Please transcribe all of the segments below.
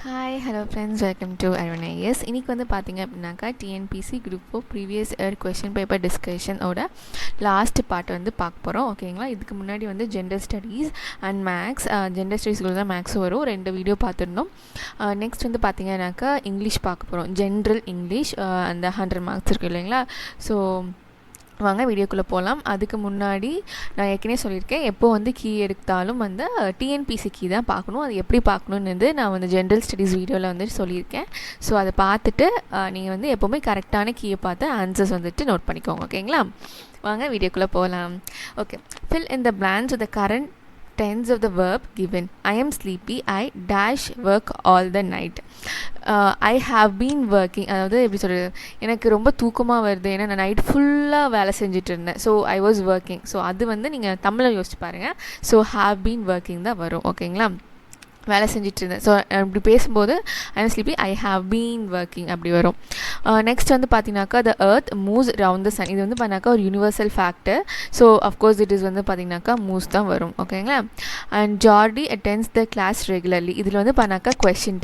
Hi hello friends, welcome to IAS. இன்றைக்கி வந்து பார்த்திங்க அப்படின்னாக்கா TNPSC group 4 previous year question paper டிஸ்கஷனோட லாஸ்ட் பார்ட் வந்து பார்க்க போகிறோம். ஓகேங்களா, இதுக்கு முன்னாடி வந்து gender studies and maths, gender ஸ்டடீஸ்குள்ள தான் மேக்ஸ் வரும், 2 வீடியோ பார்த்துருந்தோம். நெக்ஸ்ட் வந்து பார்த்திங்கன்னாக்கா இங்கிலீஷ் பார்க்க போகிறோம், ஜென்ரல் இங்கிலீஷ். அந்த 100 மார்க்ஸ் இருக்குது இல்லைங்களா. ஸோ வாங்க வீடியோக்குள்ளே போகலாம். அதுக்கு முன்னாடி நான் ஏற்கனவே சொல்லியிருக்கேன், எப்போ வந்து கீ எடுத்தாலும் வந்து டிஎன்பிசி கீ தான் பார்க்கணும். அது எப்படி பார்க்கணுன்னு வந்து நான் வந்து ஜென்ரல் ஸ்டடீஸ் வீடியோவில் வந்து சொல்லியிருக்கேன். ஸோ அதை பார்த்துட்டு நீங்கள் வந்து எப்போவுமே கரெக்டான கீயை பார்த்து ஆன்சர்ஸ் வந்துட்டு நோட் பண்ணிக்கோங்க. ஓகேங்களா, வாங்க வீடியோக்குள்ளே போகலாம். Okay, fill in the blanks with the current tense of the verb given. I am sleepy. I dash work all the night. I have been working. அதாவது எப்படி சொல்கிறது, எனக்கு ரொம்ப தூக்கமாக வருது, ஏன்னா நான் நைட் ஃபுல்லாக வேலை செஞ்சுட்டு இருந்தேன். So I was working. So அது வந்து நீங்கள் தமிழில் யோசிச்சு பாருங்கள். ஸோ ஹாவ் பீன் ஒர்க்கிங் தான் வரும். ஓகேங்களா, வேலை செஞ்சுட்டு இருந்தேன். ஸோ அப்படி பேசும்போது I am sleepy, I have been working அப்படி வரும். நெக்ஸ்ட் வந்து பார்த்தீங்கன்னாக்கா the earth moves round the sun. இது வந்து பார்த்தினாக்கா ஒரு universal factor. So of course it is வந்து பார்த்திங்கனாக்கா மூவ்ஸ் தான் வரும். ஓகேங்களா, and Jordy attends the class regularly. இதில் வந்து பார்த்தாக்கா கொஷின்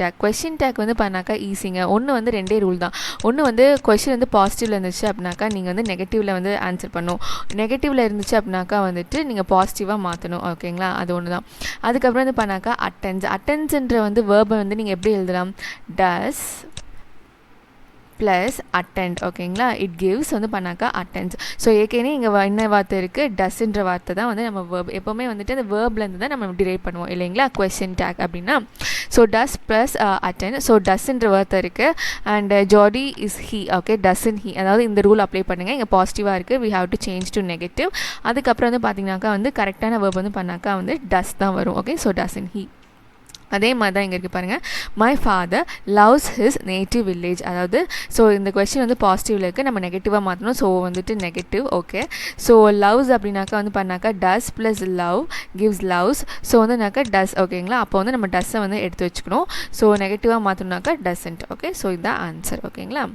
டேக் வந்து பார்த்தாக்கா ஈஸிங்க. ஒன்று வந்து 2 ரூல் தான். ஒன்று வந்து கொஷின் வந்து பாசிட்டிவில் இருந்துச்சு அப்படின்னாக்கா நீங்கள் வந்து நெகட்டிவில் வந்து ஆன்சர் பண்ணணும். நெகட்டிவில் இருந்துச்சு அப்படின்னாக்கா வந்துட்டு நீங்கள் பாசிட்டிவாக மாற்றணும். ஓகேங்களா, அது ஒன்று தான். அதுக்கப்புறம் வந்து பார்த்தாக்கா அட்டென்ஸ்ன்ற வந்து வேர்பை வந்து நீங்கள் எப்படி எழுதலாம், டஸ் ப்ளஸ் அட்டெண்ட். ஓகேங்களா, இட் கிவ்ஸ் வந்து பண்ணாக்கா அட்டென்ஸ். ஸோ ஏற்கனவே இங்கே என்ன வார்த்தை இருக்குது, டஸ்ன்ற வார்த்தை தான் வந்து நம்ம வேர்ப். எப்போவுமே வந்துட்டு அந்த வேர்ப்லேருந்து தான் நம்ம டிரைவ் பண்ணுவோம் இல்லைங்களா, கொஸ்டின் டேக் அப்படின்னா. So does plus attend. So டஸ்ன்ற வார்த்தை இருக்குது அண்ட் ஜாடி is he. Okay, does in he. அதாவது இந்த ரூல் அப்ளை பண்ணுங்கள். இங்கே பாசிட்டிவாக இருக்குது, we have to change to negative. அதுக்கப்புறம் வந்து பார்த்தீங்கன்னாக்கா வந்து கரெக்டான வேர்ப் வந்து பண்ணாக்கா வந்து டஸ் தான் வரும். Okay, so does in he. அதே மாதிரி தான் இங்கே இருக்குது பாருங்கள், my father loves his native village. அதாவது ஸோ இந்த கொஸ்டின் வந்து பாசிட்டிவில் இருக்குது, நம்ம நெகட்டிவாக மாற்றணும். ஸோ வந்துட்டு நெகட்டிவ். ஓகே, ஸோ லவ்ஸ் அப்படின்னாக்கா வந்து பண்ணாக்கா does plus love gives loves. So வந்துனாக்கா டஸ். ஓகேங்களா, அப்போ வந்து நம்ம டஸ்ஸை வந்து எடுத்து வச்சுக்கணும். ஸோ நெகட்டிவாக மாற்றணுனாக்கா டசன்ட். ஓகே, ஸோ இதுதான் ஆன்சர். ஓகேங்களா,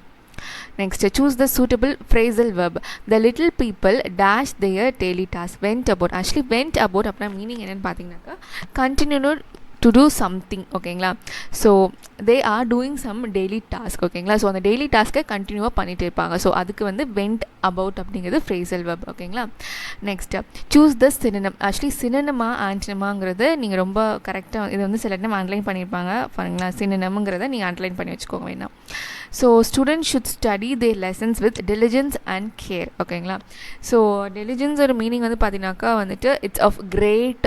next choose the suitable phrasal verb. The little people dash their daily task. Went about. Actually went about அப்படின்னா மீனிங் என்னென்னு பார்த்தீங்கன்னாக்கா continued to do something. ஓகேங்களா, so they are doing some daily task. ஓகேங்களா, ஸோ அந்த daily டாஸ்க்கை கண்டினியூவாக பண்ணிகிட்டு இருப்பாங்க. ஸோ அதுக்கு வந்து வெண்ட் அபவுட் அப்படிங்கிறது ஃப்ரேசல் வெர்ப். ஓகேங்களா, next choose the synonym. Actually சினனமா ஆன்டனமாங்கிறது நீங்கள் ரொம்ப கரெக்டாக இது வந்து சில டைம் அண்டர்லைன் பண்ணியிருப்பாங்க பாருங்களா. சினனம்ங்கிறத நீங்கள் அண்டர்லைன் பண்ணி வச்சுக்கோங்க வேணாம். So student should study their lessons with diligence and care. ஓகேங்களா, ஸோ டெலிஜென்ஸ் ஒரு மீனிங் வந்து பார்த்தீங்கன்னாக்கா வந்துட்டு இட்ஸ் ஆஃப் கிரேட்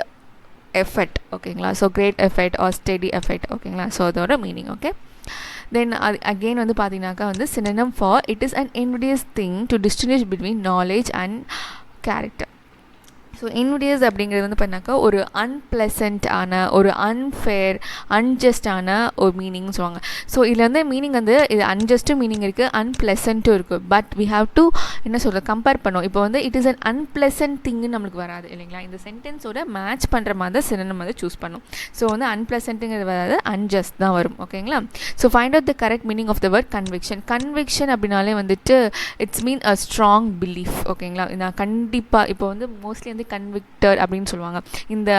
எஃபர்ட். ஓகேங்களா, so great effort or study effort. ஓகேங்களா, ஸோ அதோட மீனிங். ஓகே, தென் அகெயின் வந்து பார்த்தீங்கன்னாக்கா வந்து synonym for it is an invidious thing to distinguish between knowledge and character. So invidious அப்படிங்கிறது வந்து பண்ணாக்கா ஒரு அன்பிளசண்ட்டான, ஒரு அன்ஃபேர், அன்ஜஸ்டான ஒரு மீனிங்னு சொல்லுவாங்க. ஸோ இதில் வந்து மீனிங் வந்து இது அன்ஜஸ்ட்டும் மீனிங் இருக்குது, அன்பிளசண்ட்டும் இருக்குது. பட் வி ஹாவ் டு என்ன சொல்கிறது, கம்பேர் பண்ணோம். இப்போ வந்து இட் இஸ் அன் அன்பிளசன்ட் திங்னு நம்மளுக்கு வராது இல்லைங்களா. இந்த சென்டென்ஸோட மேட்ச் பண்ணுற மாதிரி தான் சினனம் வந்து சூஸ் பண்ணும். ஸோ வந்து அன்பிளசண்ட்டுங்கிறது வராது, அன்ஜஸ்ட் தான் வரும். ஓகேங்களா, so find out the correct meaning of the word conviction. Conviction அப்படின்னாலே வந்துட்டு it's mean a strong belief. ஓகேங்களா, நான் கண்டிப்பாக இப்போ வந்து மோஸ்ட்லி வந்து கன்விக்டட் அப்படின்னு சொல்லுவாங்க. இந்த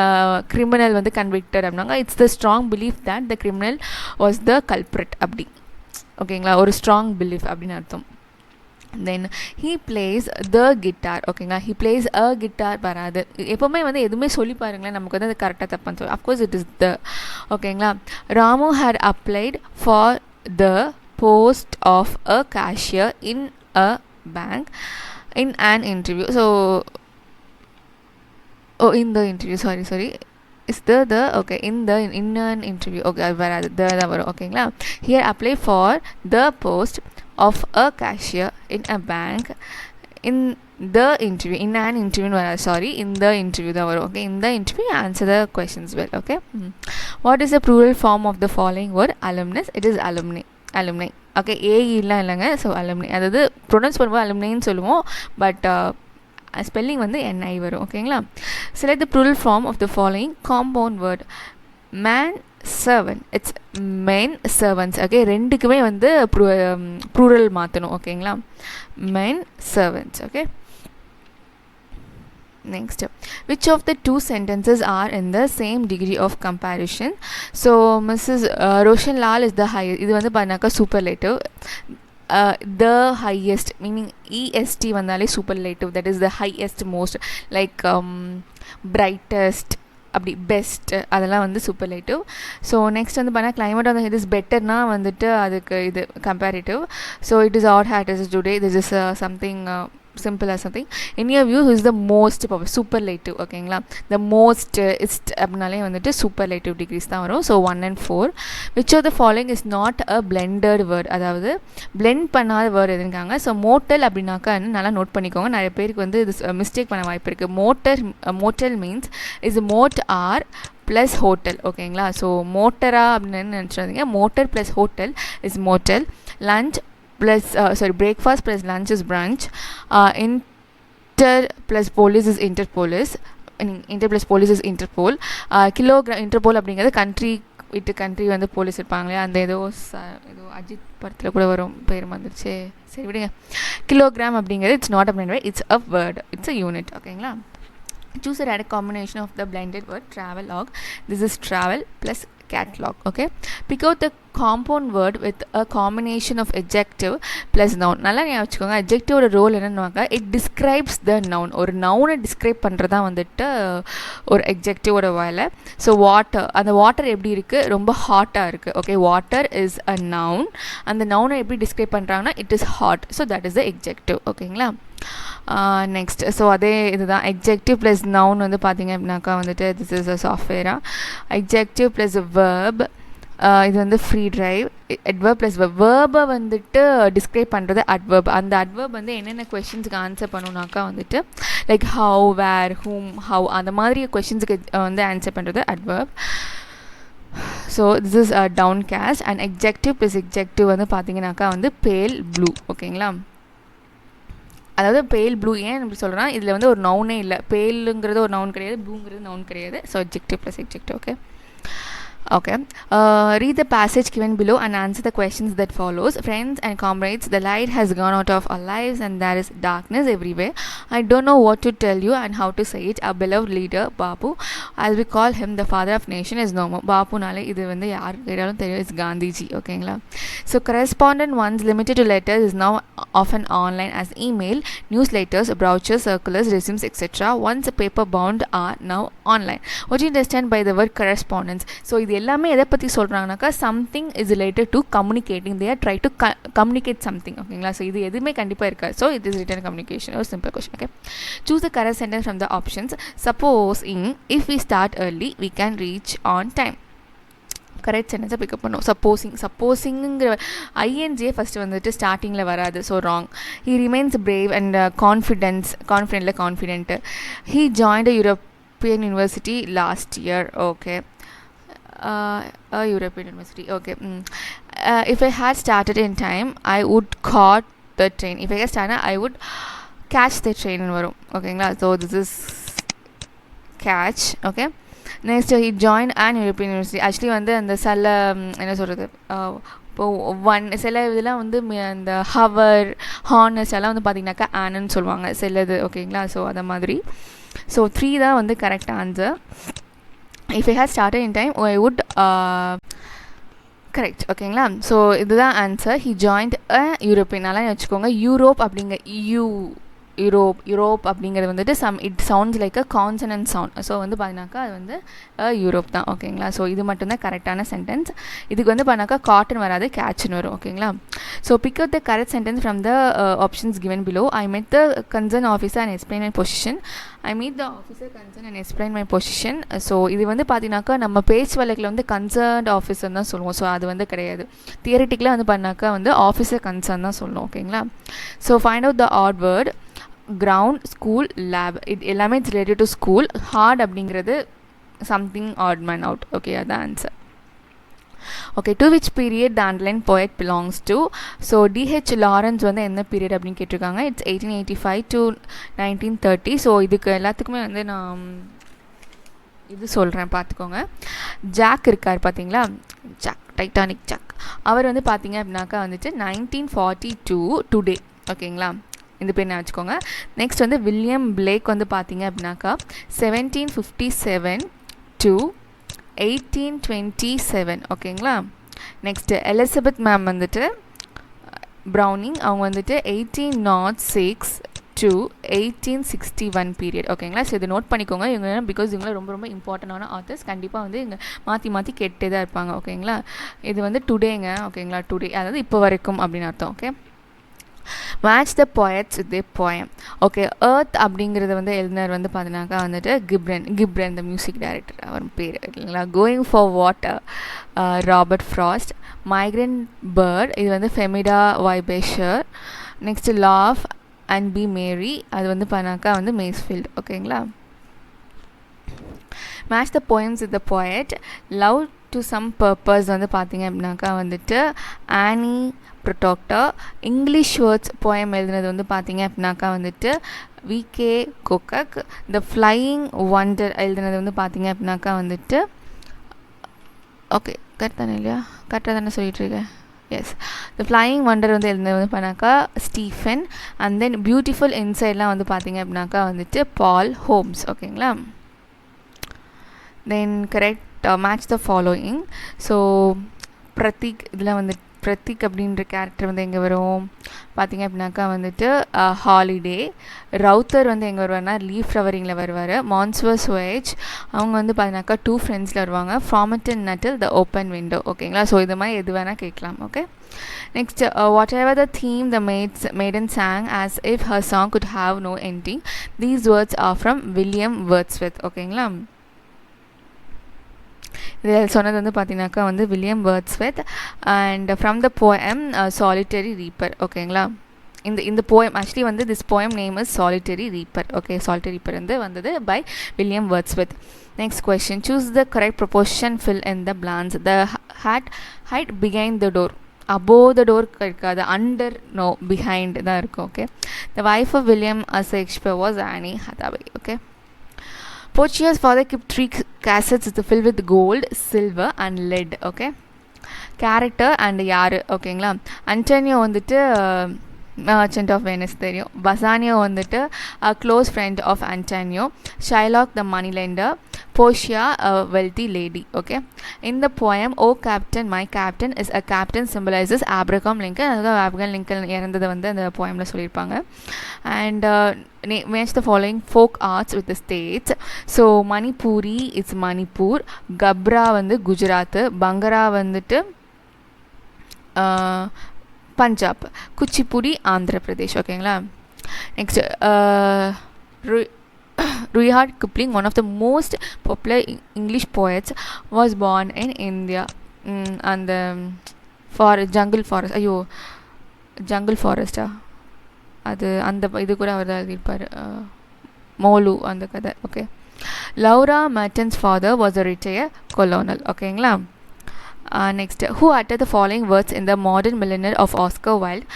கிரிமினல் வந்து கன்விக்டட் அப்படின்னாங்க, it's the strong belief that the criminal was the culprit அப்படி. ஓகேங்களா, ஒரு ஸ்ட்ராங் பிலீஃப் அப்படின்னு அர்த்தம். தென் ஹீ பிளேஸ் த கிட்டார். ஓகேங்களா, ஹீ பிளேஸ் அ கிட்டார் வராது. எப்போவுமே வந்து எதுவுமே சொல்லி பாருங்களேன், நமக்கு வந்து அது கரெக்டாக தப்பான்னு சொல்லி. Of course it is the. ஓகேங்களா, Ramu had applied for the post of a cashier in a bank in an interview. So in the interview, sorry is the okay in an interview. Okay, அது வராது, தான் வரும். ஓகேங்களா, here apply for the post of a cashier in a bank in the interview. In an interview வராது, sorry, in the interview தான் வரும். Okay, in the interview answer the questions well. Okay, what is the plural form of the following word? alumnus. It is alumni. Okay, ஏஇலாம் இல்லைங்க. So alumni அதாவது pronounce பண்ணும்போது alumniன்னு சொல்லுவோம், but spelling வந்து NI வரும். ஓகேங்களா, select the plural form of the following compound word. Man servant, it's men servants. Okay, ரெண்டுக்குமே வந்து ப்ளூரல் மாற்றணும். ஓகேங்களா, men servants. Okay, Next, which of the two sentences are in the same degree of comparison? So Mrs. Roshan Lal is the highest. இது வந்து பண்ணாக்கா superlative. The highest meaning est வந்தாலே superlative, that is the highest, most, like brightest, அப்படி best, அதெல்லாம் வந்து superlative. So next வந்து பார்த்தா climate on the head is பெட்டர்னா வந்துட்டு அதுக்கு இது comparative. So it is odd hat is today, this is something simple as something. In your view, who is the most superlative? ஓகேங்களா, the most ist அப்படினாலே வந்துட்டு superlative degrees தான் வரும். So 1 and 4. which of the following is not a blended word? அதாவது blend பண்ணாத word எதுக்காங்க. So motel அப்படின்னாக்கா நல்லா note பண்ணிக்கோங்க, நிறைய பேருக்கு வந்து இது மிஸ்டேக் பண்ண வாய்ப்பு இருக்குது. Motel means is mode or plus hotel. ஓகேங்களா, ஸோ மோட்டரா அப்படின்னு நினச்சிடாதீங்க. Motor plus hotel is motel. Lunch plus breakfast plus lunch is brunch. Inter plus police is interpolice. Inter plus police is interpol. Kilogram interpol அப்படிங்கிறது country விட்டு country வந்து police இருப்பாங்களே, அந்த ஏதோ அஜித் படத்தில் கூட வரும், பேர் வந்துருச்சு, சரி விடுங்க. கிலோகிராம் அப்படிங்கிறது it's not a blended word, it's a word, it's a unit. ஓகேங்களா, choose a radical combination of the blended word travelogue. This is travel plus catalog. Okay, pick out the compound word with a combination of adjective plus noun. நல்லா ஞாபகம் வச்சுக்கோங்க, adjective role என்னன்னு, it describes the noun. ஒரு நவுனை describe பண்ணுறதா வந்துட்டு ஒரு adjective வேலை. So water, அந்த வாட்டர் எப்படி இருக்குது, ரொம்ப ஹாட்டாக இருக்குது. Okay, water is a noun. அந்த நவுனை எப்படி டிஸ்கிரைப் பண்ணுறாங்கன்னா it is hot. So that is the adjective. ஓகேங்களா, நெக்ஸ்ட். ஸோ அதே இதுதான் adjective ப்ளஸ் நவுன் வந்து பார்த்தீங்க அப்படின்னாக்கா வந்துட்டு திஸ் இஸ் அ சாஃப்ட்வேரா. adjective ப்ளஸ் verb, இது வந்து ஃப்ரீ ட்ரைவ். adverb ப்ளஸ் வேர்பை வந்துட்டு டிஸ்கிரைப் பண்ணுறது adverb. அந்த adverb வந்து என்னென்ன கொஷின்ஸுக்கு ஆன்சர் பண்ணுனாக்கா வந்துட்டு like how, where, whom, how, அந்த மாதிரி கொஷின்ஸுக்கு வந்து ஆன்சர் பண்ணுறது adverb. So this is downcast. And adjective plus adjective வந்து பார்த்தீங்கன்னாக்கா வந்து பேல் ப்ளூ. ஓகேங்களா, அதாவது பேல் ப்ளூ ஏன் அப்படி சொல்கிறேன்னா இதில் வந்து ஒரு நவுனே இல்லை. பேலுங்கிறது ஒரு நவுன் கிடையாது, ப்ளூங்கிறது நவுன் கிடையாது. So adjective plus adjective. Okay. Okay, read the passage given below and answer the questions that follows. Friends and comrades, the light has gone out of our lives and there is darkness everywhere. I don't know what to tell you and how to say it. Our beloved leader Bapu, as we call him, the father of nation, is no more. Bapu nale idu vandu yaar kedalam theriyum, is Gandhiji. Okay, so correspondent once limited to letters is now often online as email, newsletters, brochures, circulars, resumes, etc. Once paper bound are now online. What do you understand by the word correspondence? So இது எல்லாமே எதை பற்றி சொல்கிறாங்கனாக்கா something is related to communicating. They are try to communicate something. ஓகேங்களா, so இது எதுவுமே கண்டிப்பாக இருக்காது. So it is written communication. ஒரு simple question. Okay, choose the correct sentence from the options. Supposing if we start early we can reach on time. Correct சென்டென்ஸை pick up பண்ணும். சப்போஸிங்கிற ஐஎன்ஜியே ஃபஸ்ட்டு வந்துட்டு ஸ்டார்டிங்கில் வராது. So wrong. He remains brave and confident. He joined a European university last year. Okay, a European university. Okay. If I had started in time, I would caught the train. If I had started, I would catch the train. Okay, so this is catch. Okay. Next, he joined an European university. Actually, வந்து அந்த சில என்ன சொல்கிறது, இப்போ சில இதெல்லாம் வந்து அந்த ஹவர், ஹார்னஸ் எல்லாம் வந்து பார்த்தீங்கன்னாக்கா ஆனன்னு சொல்லுவாங்க சிலது. ஓகேங்களா, ஸோ அதை மாதிரி. ஸோ 3 தான் வந்து correct answer. If I had started in time, I would correct. ஓகேங்களா, ஸோ இதுதான் answer. He joined a European. நல்லா வச்சுக்கோங்க, யூரோப் அப்படிங்க யூரோப் அப்படிங்கிறது வந்துட்டு it sounds like a consonant sound. So வந்து பார்த்தீங்கன்னாக்கா அது வந்து யூரோப் தான். ஓகேங்களா, ஸோ இது மட்டும்தான் கரெக்டான சென்டென்ஸ். இதுக்கு வந்து பண்ணாக்கா காட்டன் வராது, கேட்ச்னு வரும். ஓகேங்களா, so pick out the correct sentence from the options given below. I met the concerned officer and explain my position. I meet the officer concerned and explain my position. So இது வந்து பார்த்தீங்கன்னாக்கா நம்ம பேச்சு வழக்கில் வந்து கன்சர்ன்ட் ஆஃபீஸர் தான் சொல்லுவோம். So அது வந்து கிடையாது. தியரிட்டிக்கலாக வந்து பண்ணாக்கா வந்து ஆஃபீஸர் கன்சர்ன் தான் சொல்லணும். ஓகேங்களா, so find out the odd word. Ground, school, lab, இது எல்லாமே it's related to school. Hard அப்படிங்கிறது something odd man out. Okay, அதான் answer. Okay, to which period the underline poet belongs to. So DH Lawrence வந்து என்ன period அப்படின்னு கேட்டிருக்காங்க. It's 1885 to 1930. So இதுக்கு எல்லாத்துக்குமே வந்து நான் இது சொல்கிறேன், பார்த்துக்கோங்க. ஜாக் இருக்கார் பார்த்தீங்களா, ஜாக், டைட்டானிக் ஜாக். அவர் வந்து பார்த்தீங்க அப்படின்னாக்கா வந்துட்டு 1942 டுடே. ஓகேங்களா, இந்த பேர் வச்சுக்கோங்க. நெக்ஸ்ட் வந்து வில்லியம் பிளேக் வந்து பார்த்தீங்க அப்படின்னாக்கா 1757 to 1827 ஓகேங்களா. நெக்ஸ்ட்டு எலிசபெத் மேம் வந்துட்டு ப்ரௌனிங் அவங்க வந்துட்டு 1806 to 1861 பீரியட் ஓகேங்களா. ஸோ இது நோட் பண்ணிக்கோங்க இவங்க, பிகாஸ் இவங்க ரொம்ப ரொம்ப இம்பார்ட்டண்டான ஆத்தர்ஸ். கண்டிப்பாக வந்து இங்கே மாற்றி கேட்டே தான் இருப்பாங்க ஓகேங்களா. இது வந்து டுடேங்க ஓகேங்களா, டுடே அதாவது இப்போ வரைக்கும் அப்படின்னு அர்த்தம். Okay, match the poets with their poem. Okay, earth அப்படிங்கிறது வந்து எழுதினர் வந்து பார்த்தீங்கன்னாக்கா வந்துட்டு கிப்ரன் த மியூசிக் டைரக்டர், அவர் பேர் இல்லைங்களா. Going for water Robert Frost. Migrant bird இது வந்து ஃபெமிடா வைபேஷர். Next laugh and be merry அது வந்து பண்ணாக்கா வந்து மேஸ்ஃபீல்ட் ஓகேங்களா. Match the poems with the poet. Love to some purpose வந்து பார்த்தீங்க அப்படின்னாக்கா வந்துட்டு Anne Procter. English words poem எழுதுனது வந்து பார்த்தீங்க அப்படின்னாக்கா வந்துட்டு V K Gokak. The flying wonder எழுதுனது வந்து பார்த்தீங்க அப்படின்னாக்கா வந்துட்டு ஓகே கரெக்ட் தானே இல்லையா, கரெக்டாக தானே சொல்லிகிட்ருக்கேன். எஸ், த ஃப்ளையிங் வண்டர் வந்து எழுதுனது வந்து பண்ணாக்கா ஸ்டீஃபன். அண்ட் தென் பியூட்டிஃபுல் இன்சைட்லாம் வந்து பார்த்தீங்க அப்படின்னாக்கா வந்துட்டு பால் ஹோம்ஸ் ஓகேங்களா. Then correct match the following. So Prateek இதில் வந்து பிரதீக் அப்படின்ற கேரக்டர் வந்து எங்கே வரும் பார்த்தீங்க அப்படின்னாக்கா வந்துட்டு ஹாலிடே. ரவுத்தர் வந்து எங்கே வருவார்னா லீஃப் ஃப்ளவரிங்கில் வருவார். மான்ஸ்வர்ஸ் வேஜ் அவங்க வந்து பார்த்தீங்கன்னாக்கா 2 ஃப்ரெண்ட்ஸில் வருவாங்க. ஃப்ராமட்டன் நட்டில் த ஓப்பன் விண்டோ ஓகேங்களா. ஸோ இது மாதிரி எது வேணால் கேட்கலாம். Okay, next what ever the theme the maiden sang as if her song could have no ending. These words are from William Wordsworth ஓகேங்களா. இதில் சொன்னது வந்து பார்த்தீங்கன்னாக்கா வந்து William Wordsworth. And from the poem solitary reaper ஓகேங்களா. இந்த poem actually வந்து this poem name is solitary reaper. Okay, solitary reaper வந்து வந்தது by William Wordsworth. Next question, choose the correct proportion fill in the blanks. The hide behind the door. above the door இருக்காது, under no behind தான் இருக்கும். Okay, the wife of William Shakespeare was Anne Hathaway. Okay, Portia's father kept 3 cassettes filled with gold, silver and lead. Okay, character and யாரு ஓகேங்களா. Antonio வந்துட்டு merchant of Venice தெரியும். பசானியோ வந்துட்டு a close friend of Antonio. Shylock the moneylender. Portia a wealthy lady. Okay, in the poem O Captain My Captain is a captain symbolizes Abraham Lincoln. அதுதான் Abraham Lincoln இறந்தது வந்து அந்த போயமில் சொல்லியிருப்பாங்க. And match the following folk arts with the states. So Manipuri it's Manipur. Kabra வந்து குஜராத். பங்கரா வந்துட்டு பஞ்சாப். குச்சிப்புடி ஆந்திர பிரதேஷ் ஓகேங்களா. Next Rudyard Kipling, one of the most popular English poets, was born in India. And jungle forest அது அந்த இது கூட அவர் தான் எழுதியிருப்பார், மோலு அந்த கதை. Okay, Laura Merton's father was a retired colonel ஓகேங்களா. Next, who uttered the following words in the modern millionaire of Oscar Wilde?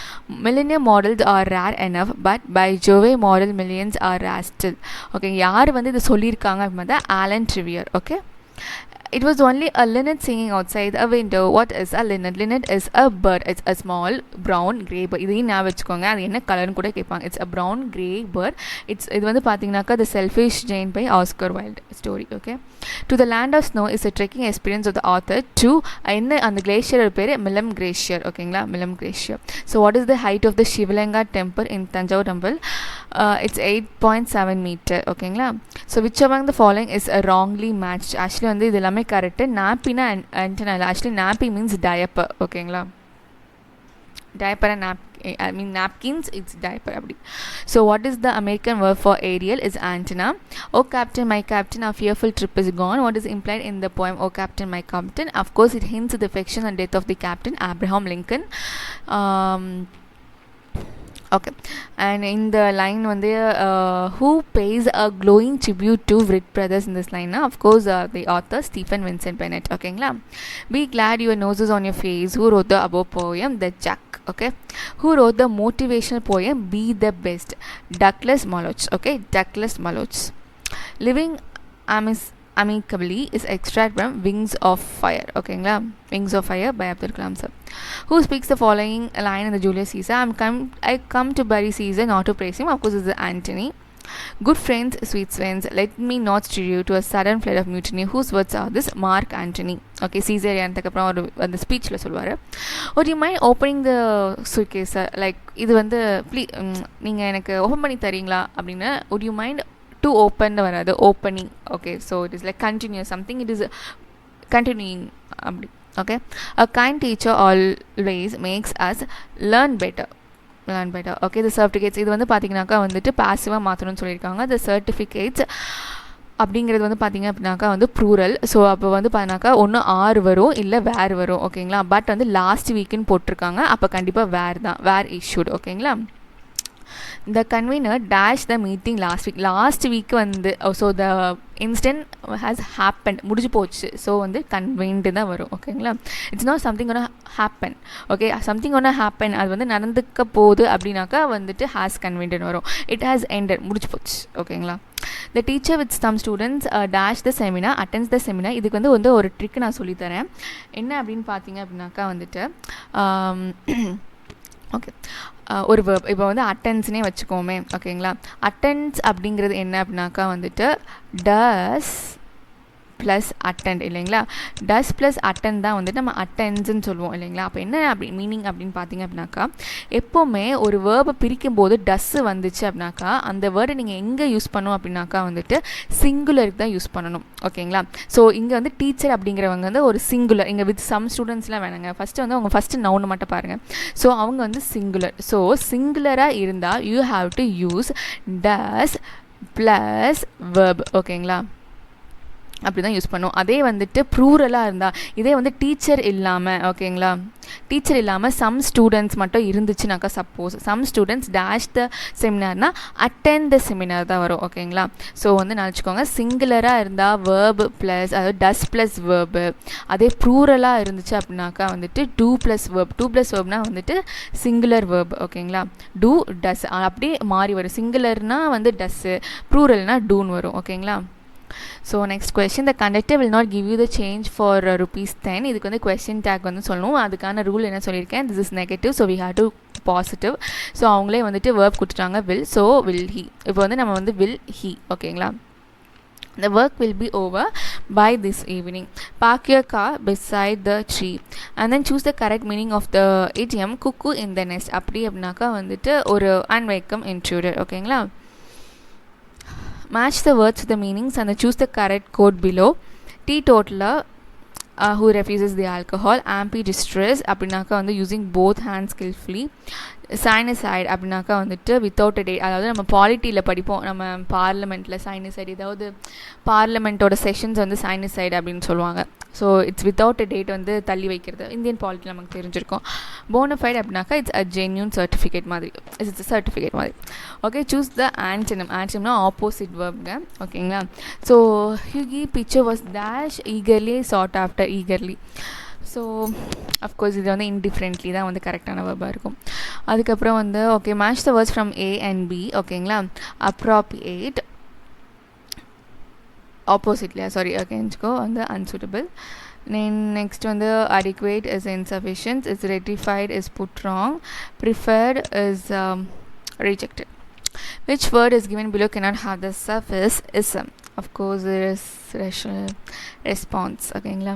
Millionaire models are rare enough, but by Jove model millions are rare still. Okay, யார் வந்து இது சொல்லியிருக்காங்க அப்படின்னா Alan Trivier. Okay, it was only a linnet singing outside a window. What is a linnet? Linnet is a bird. It's a small brown grey bird. இதையும் ஞாபகம் வச்சுக்கோங்க, அது என்ன கலர்னு கூட கேட்பாங்க. It's a brown grey bird. இது வந்து பார்த்தீங்கன்னாக்கா The Selfish Jane by Oscar Wilde story. Okay, To the Land of Snow is a trekking experience of the author to என்ன அந்த கிளேஷியர் பேர் மிலம் கிளேஷியர் ஓகேங்களா, Milam glacier. So what is the height of the Shivalinga temple in Tanjore temple? It's 8.7 meter ஓகேங்களா. So which among the following is wrongly matched? Actually வந்து இது எல்லாமே correct. நாப்பினா antenna இல்லை, actually nappy means diaper ஓகேங்களா. diaper and napkins, it's diaper அப்படி. So what is the American word for Ariel? Is antenna. Oh captain my captain, our fearful trip is gone. What is implied in the poem Oh captain my captain? Of course it hints at the affection and death of the captain Abraham Lincoln. Okay, and in the line வந்து who pays a glowing tribute to Wright brothers in this line? Of course the author Stephen Vincent Bennett ஓகேங்களா. Be glad your nose is on your face. Who wrote the above poem? The Jack. Okay, who wrote the motivational poem Be the Best? Douglas Malloch. Okay, Douglas Malloch. Living amicably is extract from Wings of Fire. ஓகேங்களா, Wings of Fire by Abdul Kalam sir. Who speaks the following line in the Julius Caesar? I come to bury Caesar, not to praise him. Of course, it's Antony. Good friends, sweet friends, let me not steer you to a sudden flood of mutiny. Whose words are this? Mark Antony. Okay, Caesar இறந்ததுக்கப்புறம் ஒரு அந்த ஸ்பீச்சில் சொல்லுவார், would you mind opening the suitcase? Like இது வந்து நீங்கள் எனக்கு open பண்ணி தரீங்களா அப்படின்னு. would you mind to open வராது, opening. Okay, so it is like continuous something, it is continuing அப்படி. Okay, a kind teacher always makes us learn better. Okay, இந்த சர்டிஃபிகேட்ஸ் இது வந்து பார்த்திங்கனாக்கா வந்துட்டு பாசிவாக மாற்றணும்னு சொல்லியிருக்காங்க. இந்த சர்டிஃபிகேட்ஸ் அப்படிங்கிறது வந்து பார்த்திங்க அப்படின்னாக்கா வந்து ப்ளூரல். ஸோ அப்போ வந்து பார்த்தினாக்கா ஒன்று ஆர் வரும், இல்லை வேர் வரும். ஓகேங்களா, பட் வந்து லாஸ்ட் வீக்குன்னு போட்டிருக்காங்க, அப்போ கண்டிப்பாக வேர் தான், வேர் இஷ்யூட். ஓகேங்களா, the convener dash the meeting last week வந்து so the instant has happen, முடிஞ்சு போச்சு. ஸோ வந்து கன்வெயின்டு தான் வரும். ஓகேங்களா, இட்ஸ் நாட் சம்திங் ஒன்று ஹேப்பன். ஓகே, சம்திங் ஒன்று ஹேப்பன், அது வந்து நடந்துக்க போகுது அப்படின்னாக்கா வந்துட்டு ஹேஸ் கன்வெயின்டுன்னு வரும். இட் ஹேஸ் எண்டட், முடிஞ்சு போச்சு. ஓகேங்களா, the teacher with some students dash the seminar attends the seminar. இதுக்கு வந்து ஒரு ட்ரிக் நான் சொல்லித்தரேன். என்ன அப்படின்னு பார்த்தீங்க அப்படின்னாக்கா வந்துட்டு ஓகே, ஒரு வேர்ப் இப்போ வந்து அட்டென்ஸ்னே வச்சுக்கோமே. ஓகேங்களா, அட்டென்ஸ் அப்படிங்கிறது என்ன அப்படின்னாக்கா வந்துட்டு டஸ் ப்ளஸ் அட்டெண்ட் இல்லைங்களா. டஸ் ப்ளஸ் அட்டெண்ட் தான் வந்துட்டு நம்ம அட்டென்ஸ்ன்னு சொல்லுவோம் இல்லைங்களா. அப்போ என்ன அப்படி மீனிங் அப்படின்னு பார்த்தீங்க அப்படின்னாக்கா, எப்போவுமே ஒரு வேர்பை பிரிக்கும் போது டஸ்ஸு வந்துச்சு அப்படின்னாக்கா அந்த வேர்டை நீங்கள் எங்கே யூஸ் பண்ணணும் அப்படின்னாக்கா வந்துட்டு சிங்குலருக்கு தான் யூஸ் பண்ணணும். ஓகேங்களா, ஸோ இங்கே வந்து டீச்சர் அப்படிங்கிறவங்க வந்து ஒரு சிங்குலர், இங்கே வித் சம் ஸ்டூடெண்ட்ஸ்லாம் வேணுங்க. ஃபஸ்ட்டு வந்து அவங்க ஃபஸ்ட்டு நவுன்னு மட்டும் பாருங்கள். ஸோ அவங்க வந்து சிங்குலர். ஸோ சிங்குலராக இருந்தால் you have to use does plus verb. ஓகேங்களா, அப்படி தான் யூஸ் பண்ணும். அதே வந்துட்டு ப்ளூரலாக இருந்தால், இதே வந்து டீச்சர் இல்லாமல், ஓகேங்களா, டீச்சர் இல்லாமல் சம் ஸ்டூடெண்ட்ஸ் மட்டும் இருந்துச்சுனாக்கா, suppose some students dash the செமினார்னால் அட்டெண்ட் த செமினார் தான் வரும். ஓகேங்களா, ஸோ வந்து நினச்சிக்கோங்க, சிங்குலராக இருந்தால் வேர்பு ப்ளஸ் அதாவது டஸ் ப்ளஸ் வேர்பு. அதே ப்ளூரலாக இருந்துச்சு அப்படின்னாக்கா வந்துட்டு do plus verb. Do plus வேர்ப்னால் வந்துட்டு சிங்குலர் வேர்ப். ஓகேங்களா, டூ டஸ் அப்படியே மாறி வரும். சிங்குலர்னால் வந்து டஸ்ஸு, ப்ளூரல்னால் டூன்னு வரும். ஓகேங்களா, so next question, the conductor will not give you the change for ₹10. இதுக்கு வந்து கொஸ்டின் டேக் வந்து சொல்லணும். அதுக்கான ரூல் என்ன சொல்லியிருக்கேன், this is negative, so we have to positive. So அவங்களே வந்துட்டு வேர்ப் கொடுத்துட்டாங்க வில், ஸோ வில் ஹி. இப்போ வந்து நம்ம வந்து வில் ஹி. ஓகேங்களா, the work will be over by this evening. Park your car beside the tree and then choose the correct meaning of the idiom cuckoo in the nest. அப்படி அப்படின்னாக்கா வந்துட்டு ஒரு unwelcome intruder. ஓகேங்களா, match the words to the meanings and choose the correct code below. Teetotaler who refuses the alcohol. Ambidextrous அப்படின்னாக்கா வந்து using both hands skillfully. சைனசைட் அப்படின்னாக்கா வந்துட்டு without a date, அதாவது நம்ம பாலிட்டியில் படிப்போம், நம்ம பார்லமெண்ட்டில் சைனசைட், ஏதாவது பார்லமெண்ட்டோட செஷன்ஸ் வந்து சைனசைட் அப்படின்னு சொல்லுவாங்க. So it's without a date வந்து தள்ளி வைக்கிறது, இந்தியன் பாலிட்டி நமக்கு தெரிஞ்சிருக்கும். போனஃபைட் அப்படின்னாக்கா இட்ஸ் அ ஜென்யூன் சர்டிஃபிகேட் மாதிரி, இட்ஸ் சர்டிஃபிகேட் மாதிரி. Okay, choose the antonym. ஆன்டனம்னா ஆப்போசிட் வேர்ப்ங்க. ஓகேங்களா, so huge picture was dash eagerly sought after eagerly. So of course இது வந்து இன்டிஃப்ரெண்ட்லி தான் வந்து கரெக்டான வேர்பாக இருக்கும். அதுக்கப்புறம் வந்து okay, match the words from A and B. ஓகேங்களா, அப்ராப்ரியேட் ஆப்போசிட்லையா, சாரி ஓகேச்சுக்கோ வந்து அன்சூட்டபிள். நெக்ஸ்ட் வந்து adequate is insufficient, is rectified is put wrong, preferred is rejected. Which word is given below cannot have the suffix ism? Of course there is response. ஓகேங்களா,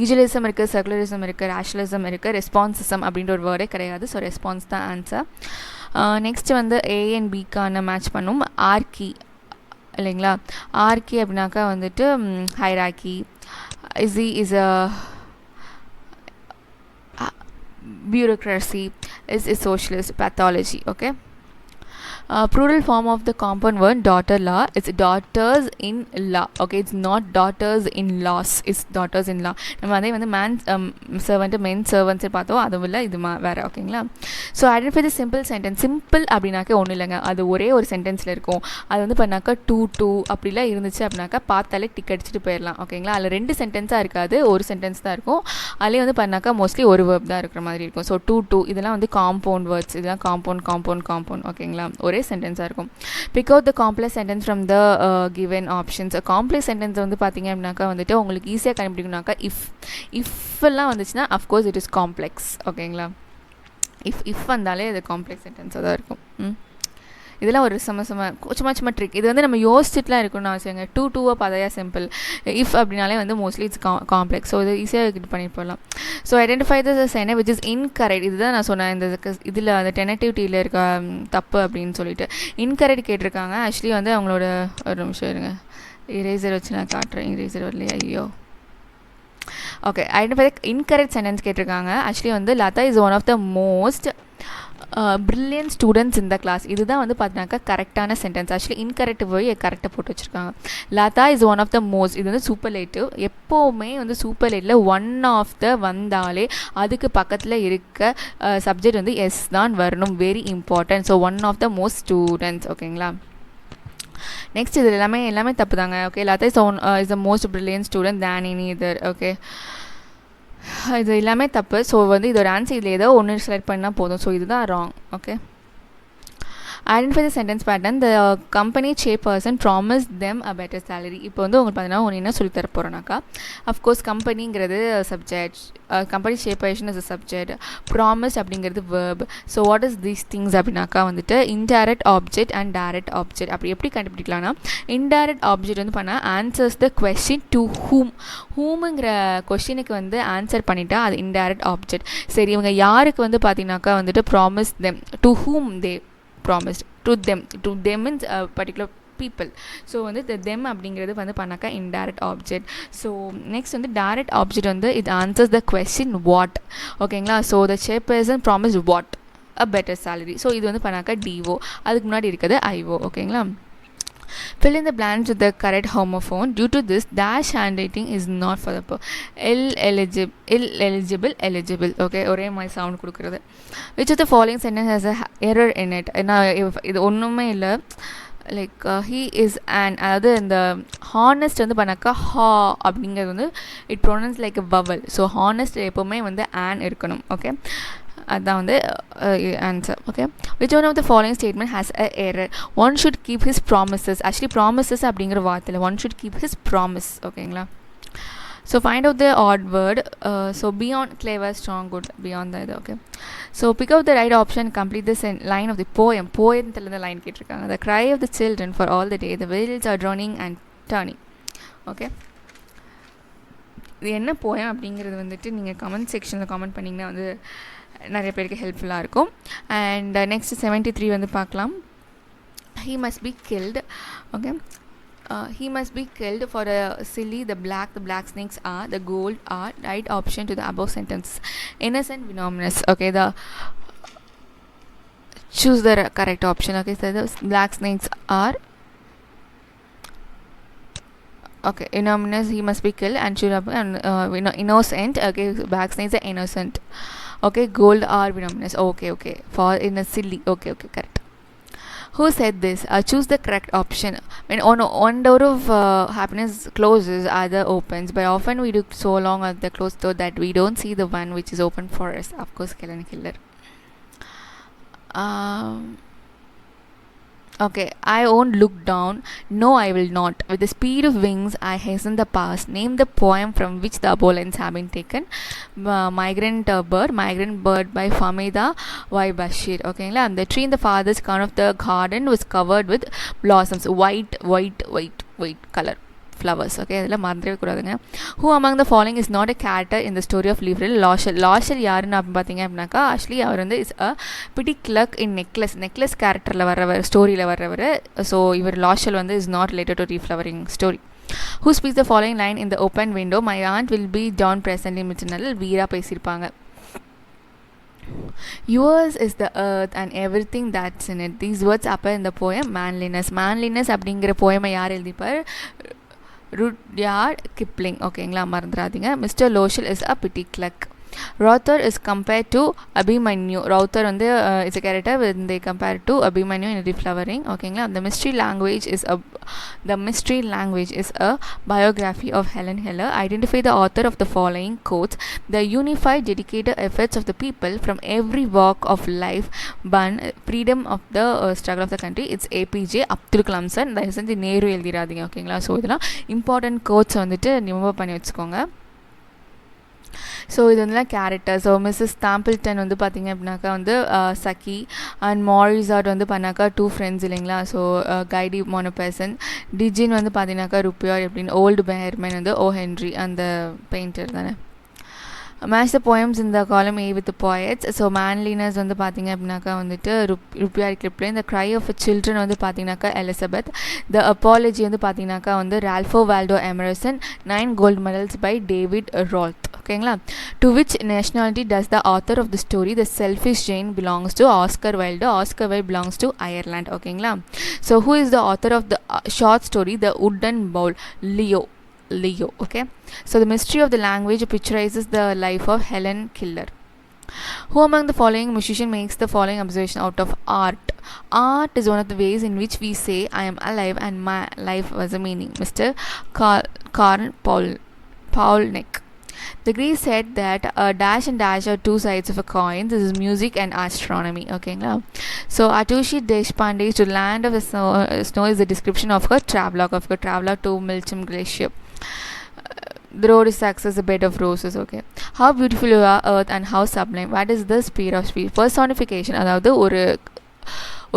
ஈஜுவலிசம் இருக்குது, சர்க்குலரிசம் இருக்குது, rationalism இருக்குது, ரெஸ்பான்சிசம் அப்படின்ற ஒரு வேர்டே கிடையாது. ஸோ ரெஸ்பான்ஸ் தான் ஆன்சர். நெக்ஸ்ட்டு வந்து A and Bக்கான மேட்ச் பண்ணும். ஆர்கி இல்லைங்களா, ஆர்கி அப்படின்னாக்கா வந்துட்டு ஹைராக்கி. இஸி is a bureaucracy, is a socialist, pathology. Okay, plural form of the compound word daughter-law, it's daughters in law. Okay, it's not daughters in laws, it's daughters in law. நம்ம அதே வந்து man servant மென் servants பார்த்தோம், அதுவும் இல்லை இது வேறு. ஓகேங்களா, so identify தி simple sentence. Simple அப்படின்னாக்கா ஒன்றும் இல்லைங்க, அது ஒரே ஒரு சென்டென்ஸில் இருக்கும். அது வந்து பண்ணாக்கா டூ அப்படிலாம் இருந்துச்சு அப்படின்னாக்கா பார்த்தாலே டிக் அடிச்சுட்டு போயிடலாம். ஓகேங்களா, அதில் 2 சென்டென்ஸாக இருக்காது, ஒரு சென்டென்ஸ் தான் இருக்கும். அதுலேயே வந்து பண்ணாக்கா மோஸ்ட்லி ஒரு வேர்ப் தான் இருக்கிற மாதிரி இருக்கும். ஸோ டூ இதெல்லாம் வந்து காம்பவுண்ட் வேர்ட்ஸ், இதெல்லாம் காம்பவுண்ட். ஓகேங்களா, ஒரே காம்ப்ளெக்ஸ் சென்டென்ஸாக இருக்கும். Big out the complex sentence from the given options. Complex sentence வந்து பார்த்தீங்க அப்படின்னாக்கா வந்துட்டு உங்களுக்கு ஈஸியாக கண்டுபிடிக்கணும்னாக்கா இஃப்லாம் வந்துச்சுன்னா அஃப்கோர்ஸ் இட் இஸ் காம்ப்ளெக்ஸ். ஓகேங்களா, இஃப் வந்தாலே அது காம்ப்ளெக்ஸ் சென்டென்ஸாக தான் இருக்கும். இதெல்லாம் ஒரு சும்மா ட்ரிக். இது வந்து நம்ம யோசிச்சுட்டுலாம் இருக்கணும்னு அவசியங்க. டூவாக பார்த்தாயா சிம்பிள். இஃப் அப்படின்னாலே வந்து மோஸ்ட்லி இட்ஸ் காம்ப்ளெக்ஸ். ஸோ இது ஈஸியாக இது பண்ணிட்டு போகலாம். So identify the sentence which is incorrect. இதுதான் நான் சொன்னேன் இந்த இதில் அந்த டெனட்டிவிட்டியில் இருக்க தப்பு அப்படின்னு சொல்லிட்டு இன்கரெக்ட் கேட்டிருக்காங்க. ஆக்சுவலி வந்து அவங்களோட ஒரு நிமிஷம் இருங்க, இரேசர் வச்சு நான் காட்டுறேன். இரேசர் வரலையா? ஐயோ. Okay, identify the incorrect sentence கேட்டிருக்காங்க. ஆக்சுவலி வந்து Latha is one of the most brilliant students இந்த கிளாஸ். இதுதான் வந்து பார்த்தீங்கன்னாக்கா கரெக்டான சென்டென்ஸ். ஆக்சுவலி இன்கரெக்ட் போய் கரெக்டாக போட்டு வச்சுருக்காங்க. Latha is one of the most. இது வந்து சூப்பர்லேட்டிவ். எப்போவுமே வந்து சூப்பர்லேட்டில் ஒன் ஆஃப் த வந்தாலே அதுக்கு பக்கத்தில் இருக்க சப்ஜெக்ட் வந்து எஸ் தான் வரணும். Very important. So one of the most students. ஓகேங்களா, நெக்ஸ்ட் இது எல்லாமே தப்பு தாங்க. Okay, Latha is the most brilliant student than any other. Okay, இது எல்லாமே தப்பு. ஸோ வந்து இதோட ஆன்சர் இதில் ஏதோ ஒன்று செலக்ட் பண்ணால் போதும். ஸோ இதுதான் wrong. Okay, identify the sentence pattern. The company chairperson promise them a better salary. இப்போ வந்து உங்களுக்கு பார்த்தீங்கன்னா ஒன்று என்ன சொல்லித்தர போகிறோன்னாக்கா, அஃப்கோர்ஸ் கம்பெனிங்கிறது subject, company chairperson is a subject, promise அப்படிங்கிறது verb. So what is these things அப்படின்னாக்கா வந்துட்டு indirect object and direct object. அப்படி எப்படி கண்டுபிடிக்கலாம்னா, இன்டைரக்ட் ஆப்ஜெக்ட் வந்து பண்ணால் ஆன்சர்ஸ் த கொஸ்டின் டு ஹூமுங்கிற கொஸ்டினுக்கு வந்து ஆன்சர் பண்ணிட்டா அது இன்டைரக்ட் ஆப்ஜெக்ட். சரி, இவங்க யாருக்கு வந்து பார்த்தீங்கன்னாக்கா வந்துட்டு promise them, to whom they promised, to them means particular people. So வந்து them அப்படிங்கிறது வந்து பண்ணாக்கா indirect object. ஸோ நெக்ஸ்ட் வந்து direct object வந்து it answers the question what. ஓகேங்களா, so the chairperson promised what, a better salary. So இது வந்து பண்ணாக்கா DO, அதுக்கு முன்னாடி இருக்கிறது IO. ஓகேங்களா, fill in the blanks with the correct homophone. Due to this, dash handwriting is not for the eligible. Okay, ஒரே மாதிரி சவுண்ட் கொடுக்குறது. Which of the following sentence has a error in it? இது ஒன்றுமே இல்லை. Like he is an, அதாவது இந்த honest வந்து பண்ணாக்கா ஹா அப்படிங்கிறது வந்து it pronounce like a vowel. So honest எப்போவுமே வந்து ஆன் இருக்கணும். ஓகே, அதுதான் வந்து answer. Okay, which one of the following statement has a error? One should keep his promises. Actually promises அப்படிங்கிற வார்த்தையில் one should keep his promise. ஓகேங்களா, so find out the odd word. So beyond, clever, strong, good, beyond தான் இது. Okay, so pick out the right option, complete the line of தி போயத்தில் இந்த line கேட்டிருக்காங்க. The cry of the children for all the day, the wheels are droning and turning. Okay, இது என்ன poem அப்படிங்கிறது வந்துட்டு நீங்கள் comment செக்ஷனில் கமெண்ட் பண்ணிங்கன்னா வந்து நிறைய பேருக்கு ஹெல்ப்ஃபுல்லாக இருக்கும். அண்ட் நெக்ஸ்ட் 73 வந்து பார்க்கலாம். he must be killed. Okay, he must be killed for a silly. The black snakes are, the gold are. Right option to the above sentence. Innocent, venomous. Okay, choose the correct option. Okay, so the black snakes are, okay, venomous, he must be killed, and should have innocent. Okay, black snakes are innocent. Okay, gold are venomous. Okay, for in a silly. Okay, correct. Who said this? Choose the correct option. When one door of happiness closes, other opens. But often we look so long at the closed door that we don't see the one which is open for us. Of course, Helen Keller. Okay, I won't look down. No, I will not. With the speed of wings, I hasten the past. Name the poem from which the above lines have been taken. Migrant Bird by Famida Y. Bashir. Okay, and the tree in the farthest corner of the garden was covered with blossoms. White color flowers. Okay, அதெல்லாம் மறந்துடவே கூடாதுங்க. Who among the following is not a character in the story of Livril? லாஷல் யாருன்னு அப்படின்னு பார்த்தீங்க அப்படின்னாக்கா actually அவர் வந்து is a பிடி clerk இன் necklace கேரக்டரில் வர்றவர், ஸ்டோரியில் வர்றவர். ஸோ இவர் லாஷல் வந்து is not related to ரீஃப்ளவரிங் story. Who speaks the following line in the open window? My aunt will be John presently மிச்சனல் வீரா பேசியிருப்பாங்க. Yours is the earth and everything that's in it. These words appear in the poem Manliness அப்படிங்கிற போயமை யார் எழுதிப்பார்? Rudyard Kipling. ஓகேங்களா, மறந்துடாதீங்க. Mister Loshal is a pity clock. Rother is compared to Abhimanyu. Rother வந்து is a character when they compare to Abhimanyu in Deflowering. ஓகேங்களா. The mystery language is a biography of Helen Keller. Identify the author of the following quotes. The unified dedicated efforts of the people from every walk of life won freedom of the struggle of the country. It's APJ Abdul Kalam sir. தயவு செஞ்சு நேரு எழுதிடாதீங்க. ஓகேங்களா. So இதெல்லாம் important quotes வந்துட்டு remember பண்ணி வச்சுக்கோங்க. So இது வந்து character. So Mrs தாம்பிள்டன் வந்து பார்த்திங்க அப்படின்னாக்கா வந்து சக்கி அண்ட் மாரிசாட் வந்து பண்ணாக்கா 2 ஃப்ரெண்ட்ஸ் இல்லைங்களா. ஸோ கைடி மோனோபர்சன். டிஜின் வந்து பார்த்தீங்கன்னாக்கா ருப்பியார் எப்படின்னு. ஓல்டு பெயர்மேன் வந்து ஓ ஹென்ரி அந்த பெயிண்டர் தானே. Match the poems in the column A with the poets. So manliness வந்து பார்த்திங்க அப்படின்னாக்கா வந்துட்டு ருப்பியார் கிளிப்லேயும். The cry of children வந்து பார்த்திங்கனாக்கா எலிசபெத். The apology வந்து பார்த்திங்கனாக்கா வந்து ரால்ஃபோ Waldo Emerson. 9 gold medals by David Roth. ஓகேங்களா. To which nationality does the author of the story The Selfish Jane belongs to? Oscar Wilde. Oscar Wilde belongs to Ireland. ஓகேங்களா. So who is the author of the short story The Wooden Bowl? Leo. Okay. So the mystery of the language picturizes the life of Helen Keller. Who among the following musician makes the following observation out of art? Art is one of the ways in which we say I am alive and my life was a meaning. Mr. Karl Paulnik. The Greeks said that a dash and dash are 2 sides of a coin. This is music and astronomy. Okay, so Atushi Deshpande's To Land of the Snow is a description of her travelogue to Milcham Glacier. The road is success, a bed of roses. Okay. How beautiful you are, earth, and how sublime. What is the speed of speed? Personification. அதாவது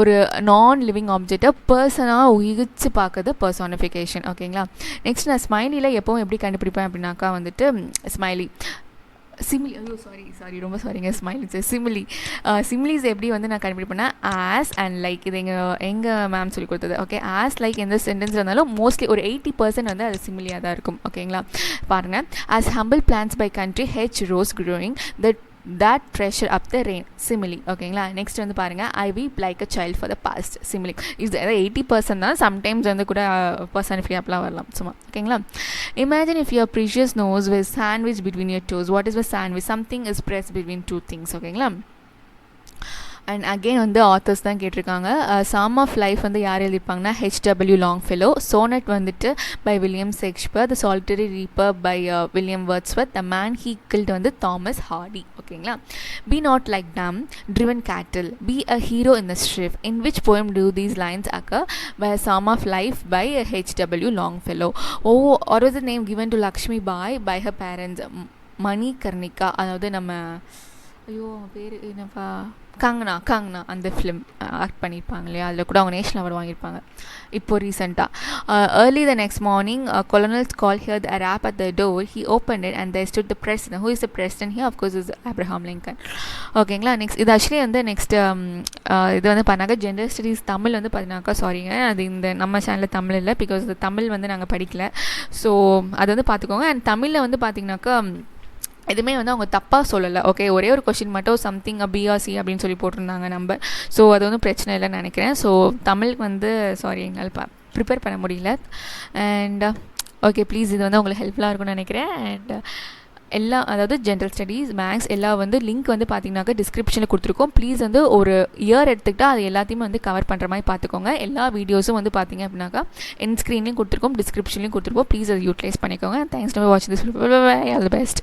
ஒரு நான் living ஆப்ஜெக்டை பர்சனாக உயிச்சு பார்க்குறது personification. ஓகேங்களா. Next நான் ஸ்மைலியில் எப்போவும் எப்படி கண்டுபிடிப்பேன் அப்படின்னாக்கா வந்துட்டு ஸ்மைலி ரொம்ப சாரிங்க சிமிலிஸ் எப்படி வந்து நான் கண்டுபிடிப்பேன்னா ஆஸ் அண்ட் லைக். இது எங்கள் மேம் சொல்லி கொடுத்தது. ஓகே. ஆஸ் லைக் எந்த சென்டென்ஸ் இருந்தாலும் மோஸ்ட்லி ஒரு 80% வந்து அது சிமிலியாக தான் இருக்கும். ஓகேங்களா. பாருங்கள். As humble plants by country hedgerows growing that treasure up the rain. Simile. ஓகேங்களா. நெக்ஸ்ட் வந்து பாருங்கள். I weep like a child for the past. Simile. இது 80% தான். சம்டைம்ஸ் வந்து கூட பர்சனிஃபை அப்பெல்லாம் வரலாம் சும்மா. ஓகேங்களா. Imagine if your precious nose was sandwiched between your toes. What is a sandwich? Something is pressed between 2 things. ஓகேங்களா. அண்ட் அகெயின் வந்து ஆத்தர்ஸ் தான் கேட்டிருக்காங்க. சாம் ஆஃப் லைஃப் வந்து யார் எழுதியிருப்பாங்கன்னா ஹெச்டபிள்யூ லாங்ஃபெலோ. சோனட் வந்துட்டு by William Shakespeare. The solitary reaper by William Wordsworth. The man he killed வந்து Thomas Hardy. ஓகேங்களா. Be not like dumb driven cattle. Be a hero in the strife. In which poem do these lines occur? By psalm of life by HW Longfellow. Or was the name given to Lakshmi bye by her parents? Manikarnika. அதாவது நம்ம பேர் என்னப்பா கங்கனா அந்த film act பண்ணியிருப்பாங்க இல்லையா. அதில் கூட அவங்க நேஷனல் அவார்டு வாங்கியிருப்பாங்க இப்போது ரீசெண்டாக. Early the next morning colonels call here the rap at the door. He open it and there stood the president. Who is the president here? Of course is Abraham Lincoln. ஓகேங்களா. Next இது actually வந்து next இது வந்து பண்ணாக்க gender studies Tamil வந்து பார்த்தீங்கன்னாக்கா சாரிங்க அது இந்த நம்ம சேனலில் தமிழ் இல்லை. பிகாஸ் தமிழ் வந்து நாங்கள் படிக்கல. ஸோ அது வந்து பார்த்துக்கோங்க. அண்ட் தமிழில் வந்து பார்த்திங்கனாக்கா எதுவுமே வந்து அவங்க தப்பாக சொல்லலை. ஓகே. ஒரே ஒரு கொஷின் மட்டும் சம்திங் பிஆர்சி அப்படின்னு சொல்லி போட்டிருந்தாங்க நம்பர். ஸோ அது வந்து பிரச்சனை இல்லைன்னு நினைக்கிறேன். ஸோ தமிழுக்கு வந்து சாரி எங்களால் ப்ரிப்பேர் பண்ண முடியல. அண்ட் ஓகே ப்ளீஸ் இது வந்து உங்களுக்கு ஹெல்ப்ஃபுல்லாக இருக்கும்னு நினைக்கிறேன். அண்ட் எல்லா அதாவது ஜென்ரல் ஸ்டடீஸ் மேக்ஸ் எல்லாம் வந்து லிங்க் வந்து பார்த்திங்கனாக்கா டிஸ்கிரிப்ஷனில் கொடுத்துருக்கோம். ப்ளீஸ் வந்து ஒரு இயர் எடுத்துக்கிட்டால் அது எல்லாத்தையுமே வந்து கவர் பண்ணுற மாதிரி பார்த்துக்கோங்க. எல்லா வீடியோஸும் வந்து பார்த்திங்க அப்படின்னாக்கா என் ஸ்க்ரீன்லேயும் கொடுத்துருக்கோம், டிஸ்கிரிப்ஷன்லேயும் கொடுத்துருக்கோம். ப்ளீஸ் அதை யூட்டிலைஸ் பண்ணிக்கோங்க. தேங்க்ஸ் ஃபார் வாட்சிங் திஸ். All the best.